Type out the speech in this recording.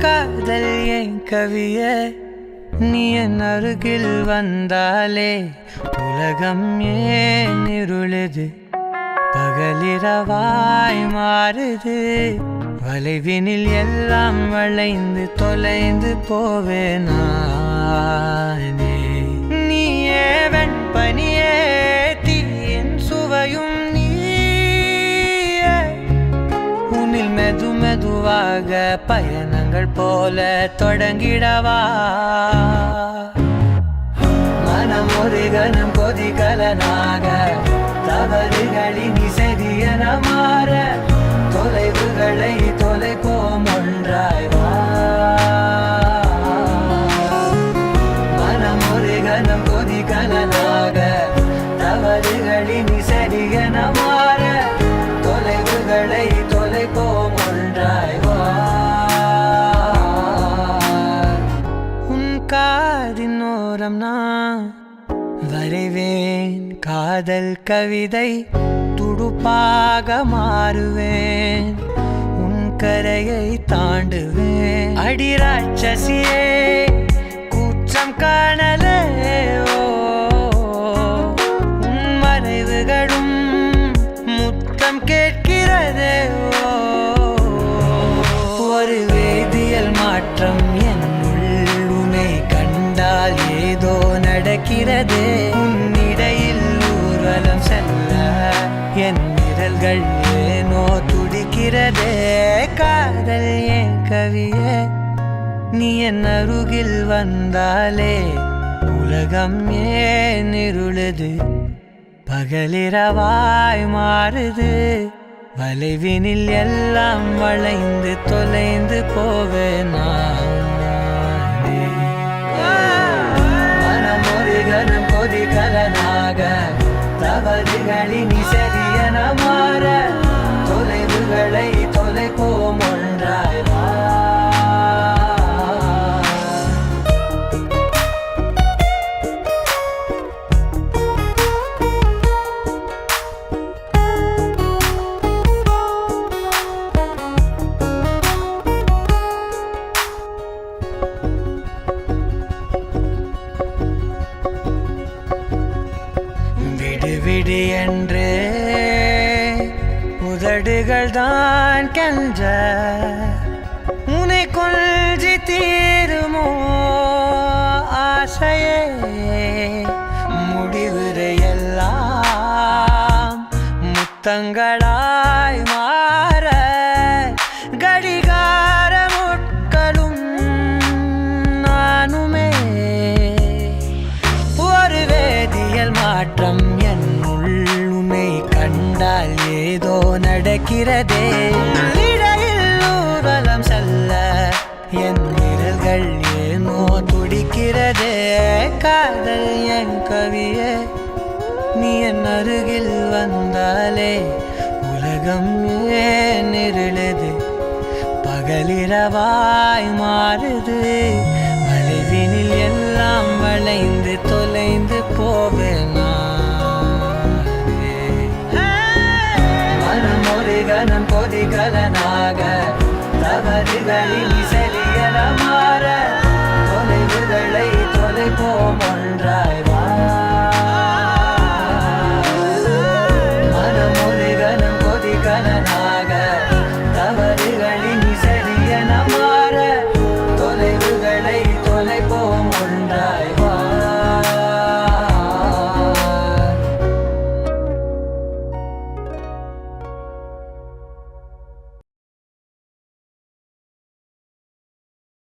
காதல் என் கவியே நீ என் அருகில் வந்தாலே உலகம் ஏன் இருளுது பகலிரவாய் மாறுது வளைவினில் எல்லாம் வளைந்து தொலைந்து போவேனானே நீயே வெண்பனியே தீயின் சுவையும் நீயே உன்னில் மெது மெதுவாக பயணங்கள் போல தொடங்கிடவா மனம் ஒரு கணம் கொதிகலனாக தவறுகளின் சரியன மாற தொலைவுகளை தொலைப்போம் ஒன்றாய் வா மனம் ஒரு கணம் கொதிகலனாக தவறுகளின் சரியன மாற தொலைவுகளை தொலைப்போம் ஒன்றாய் வா உன் காதின் ஓரம் நான் வரைவேன் காதல் கவிதை துடுப்பாக மாறுவேன் உன் கரையை தாண்டுவேன் அடி ராட்சசியே கூச்சம் காணலே உன் மறைவுகளும் முத்தம் கேட்கிறதே ஒரு வேதியியல் மாற்றம் என்னுள் உன்னை கண்டால் ஏதோ நடக்கிறதே உன்னிடையில் ஊர்வலம் செல்ல என் விரல்கள் ஏனோ துடிக்கிறதே காதல் என் கவியே நீ என் அருகில் வந்தாலே உலகம் ஏன் இருளுது பகலிரவாய் மாறுது வளைவினில் எல்லாம் வளைந்து தொலைந்து போவேனா கணம் கொதிகலனாக தவறுகளின் சரியன மாற தொலைவுகளை தொலைப்போம் ஒன்றாய் வா விடு என்று உதடுகள் தான் கென்ற உன்னை கொள்சி தீருமோ ஆசையே முடிவுரையெல்லாம் முத்தங்களாய் மாற கடிகார முட்களும் நானுமே ஒரு வேதியியல் மாற்றம் உன்னை கண்டால் ஏதோ நடக்கிறதே இடையில் ஊர்வலம் செல்ல என் விரல்கள் ஏனோ துடிக்கிறதே காதல் என் கவியே நீ என் அருகில் வந்தாலே உலகம் ஏன் இருளுது பகலிரவாய் மாறுது வளைவினில் எல்லாம் வளைந்து தொலைந்து போவேனா கணம் கொதிகலனாக தவறுகளின் சரியன மாற